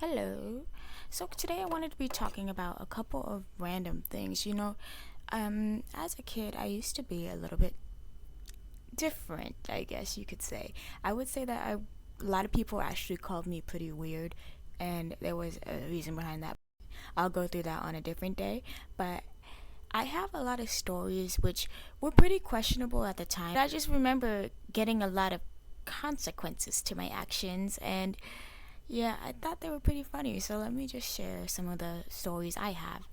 Hello. So today I wanted to be talking about a couple of random things. As a kid, I used to be a little bit different, I guess you could say. I would say that a lot of people actually called me pretty weird, and there was a reason behind that. I'll go through that on a different day, but I have a lot of stories which were pretty questionable at the time. I just remember getting a lot of consequences to my actions, and yeah, I thought they were pretty funny. So let me just share some of the stories I have,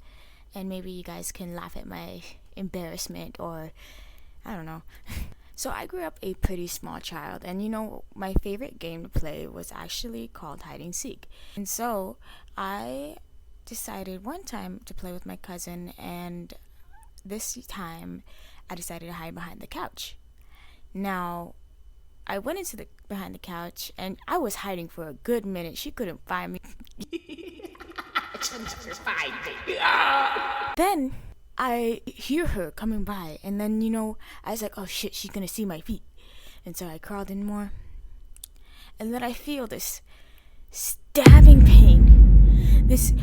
and maybe you guys can laugh at my embarrassment, or I don't know. So I grew up a pretty small child, and my favorite game to play was actually called hide and seek. And so I decided one time to play with my cousin, and this time I decided to hide behind the couch. Now, I went into the behind the couch, and I was hiding for a good minute. She couldn't find me. Then I hear her coming by, and then I was like, oh shit, she's gonna see my feet. And so I crawled in more, and then I feel this stabbing pain, this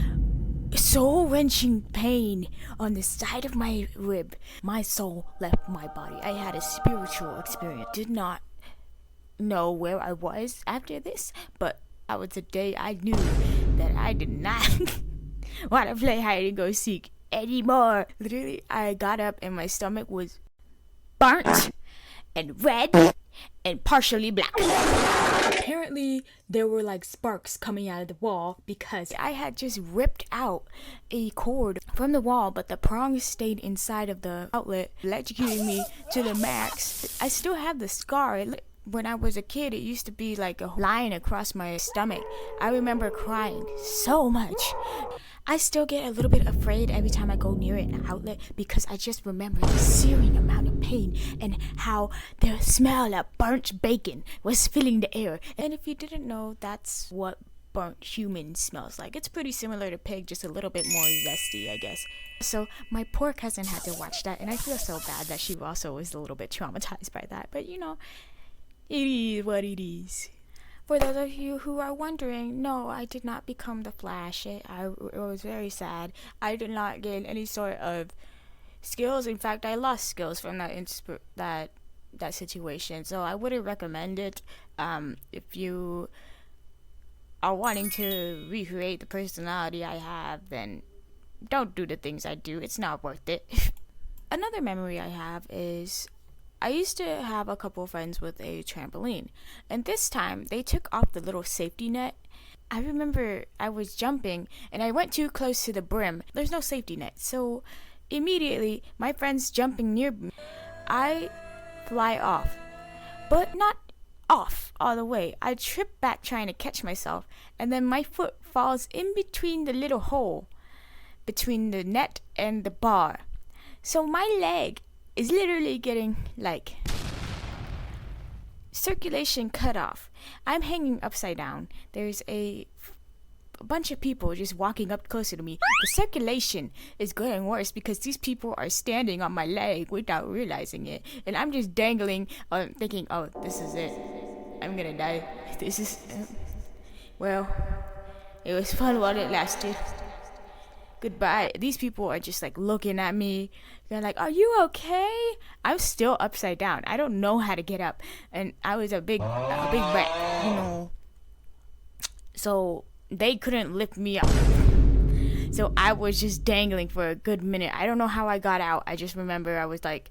soul wrenching pain on the side of my rib. My soul left my body. I had a spiritual experience. Did not know where I was after this, but that was the day I knew that I did not want to play hide and go seek anymore. Literally, I got up and my stomach was burnt and red and partially black. Apparently, there were like sparks coming out of the wall because I had just ripped out a cord from the wall, but the prongs stayed inside of the outlet, electrocuting me to the max. I still have the scar. When I was a kid, it used to be like a line across my stomach. I remember crying so much. I still get a little bit afraid every time I go near an outlet because I just remember the searing amount of pain and how the smell of burnt bacon was filling the air. And if you didn't know, that's what burnt human smells like. It's pretty similar to pig, just a little bit more zesty, I guess. So my poor cousin had to watch that, and I feel so bad that she also was a little bit traumatized by that. But it is what it is. For those of you who are wondering, no, I did not become the Flash. It was very sad. I did not gain any sort of skills. In fact, I lost skills from that situation. So I wouldn't recommend it. If you are wanting to recreate the personality I have, then don't do the things I do. It's not worth it. Another memory I have is I used to have a couple of friends with a trampoline, and this time they took off the little safety net. I remember I was jumping and I went too close to the brim. There's no safety net, so immediately my friend's jumping near me. I fly off, but not off all the way. I trip back trying to catch myself, and then my foot falls in between the little hole between the net and the bar. So my leg is literally getting like circulation cut off. I'm hanging upside down. There's a bunch of people just walking up closer to me. The circulation is getting worse because these people are standing on my leg without realizing it, and I'm just dangling, thinking, oh, this is it, I'm gonna die. This is well, it was fun while it lasted. Goodbye. These people are just like looking at me. They're like, are you okay? I'm still upside down. I don't know how to get up. And I was a big wreck, So they couldn't lift me up. So I was just dangling for a good minute. I don't know how I got out. I just remember I was like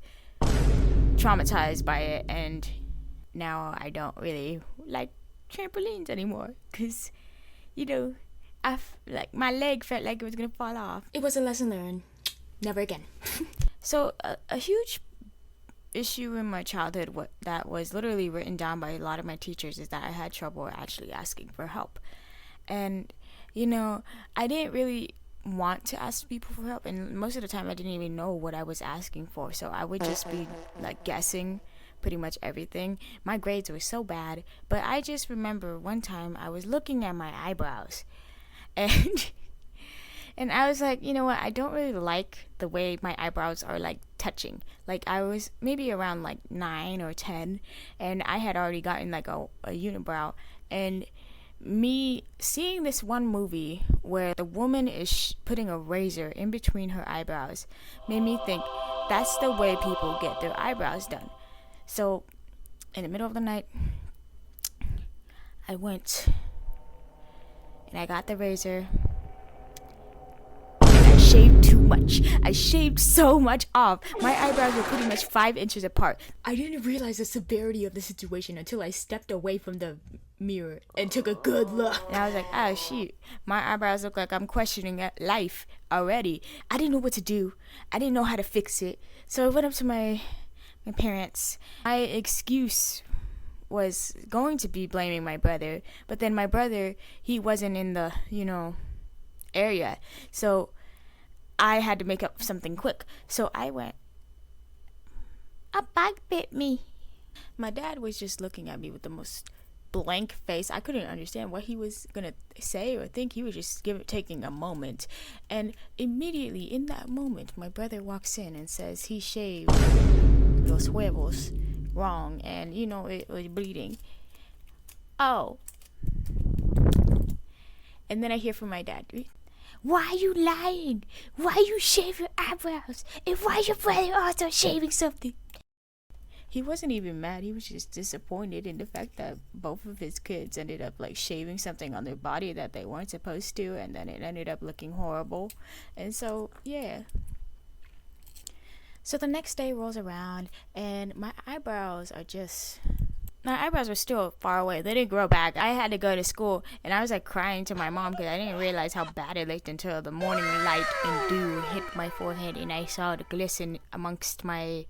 traumatized by it. And now I don't really like trampolines anymore. Because, my leg felt like it was gonna fall off. It was a lesson learned. Never again. So a huge issue in my childhood that was literally written down by a lot of my teachers is that I had trouble actually asking for help. And I didn't really want to ask people for help, and most of the time I didn't even know what I was asking for. So I would just be like guessing pretty much everything. My grades were so bad, but I just remember one time I was looking at my eyebrows, and and I was like, you know what, I don't really like the way my eyebrows are like touching. Like I was maybe around like 9 or 10, and I had already gotten like a unibrow, and me seeing this one movie where the woman is putting a razor in between her eyebrows made me think that's the way people get their eyebrows done. So in the middle of the night, I went and I got the razor. I shaved too much. I shaved so much off. My eyebrows were pretty much 5 inches apart. I didn't realize the severity of the situation until I stepped away from the mirror and took a good look. And I was like, oh shoot, my eyebrows look like I'm questioning life already. I didn't know what to do. I didn't know how to fix it. So I went up to my parents. My excuse was going to be blaming my brother, but then my brother, he wasn't in the, area. So I had to make up something quick. So I went, a bug bit me. My dad was just looking at me with the most blank face. I couldn't understand what he was gonna say or think. He was just taking a moment. And immediately in that moment, my brother walks in and says he shaved los huevos wrong, and it was bleeding. Oh. And then I hear from my dad, why are you lying? Why you shave your eyebrows? And why your brother also shaving something? He wasn't even mad. He was just disappointed in the fact that both of his kids ended up shaving something on their body that they weren't supposed to, and then it ended up looking horrible. And so yeah. So the next day rolls around, and my eyebrows were still far away. They didn't grow back. I had to go to school, and I was crying to my mom because I didn't realize how bad it looked until the morning light and dew hit my forehead, and I saw the glisten amongst my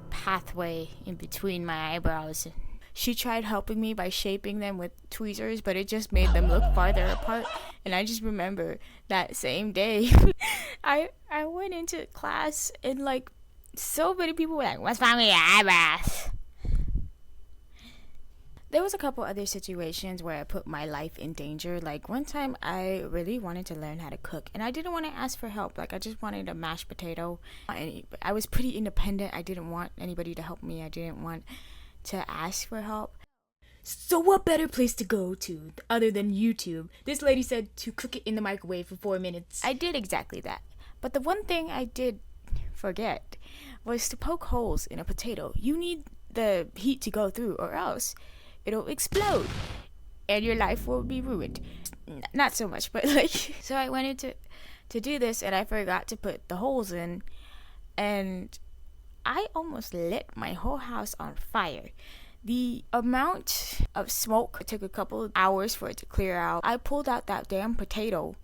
pathway in between my eyebrows. She tried helping me by shaping them with tweezers, but it just made them look farther apart. And I just remember that same day, I went into class and so many people were like, "What's wrong with your eyebrows?" There was a couple other situations where I put my life in danger. One time I really wanted to learn how to cook, and I didn't want to ask for help. I just wanted a mashed potato. And I was pretty independent. I didn't want anybody to help me. I didn't want to ask for help. So what better place to go to other than YouTube? This lady said to cook it in the microwave for 4 minutes. I did exactly that. But the one thing I did forget was to poke holes in a potato. You need the heat to go through, or else it'll explode and your life will be ruined. Not so much, but so I went in to do this, and I forgot to put the holes in, and I almost lit my whole house on fire. The amount of smoke, it took a couple of hours for it to clear out. I pulled out that damn potato.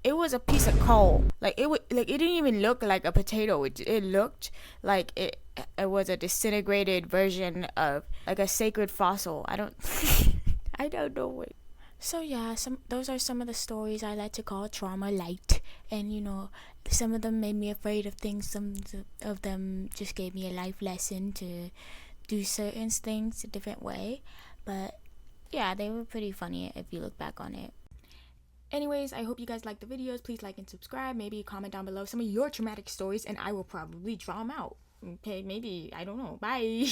It was a piece of coal. It didn't even look like a potato. It looked like it was a disintegrated version of a sacred fossil. I don't know what. So yeah, those are some of the stories I like to call trauma light, and some of them made me afraid of things. Some of them just gave me a life lesson to do certain things a different way. But yeah, they were pretty funny if you look back on it. Anyways, I hope you guys liked the videos. Please like and subscribe. Maybe comment down below some of your traumatic stories, and I will probably draw them out. Okay, maybe. I don't know. Bye.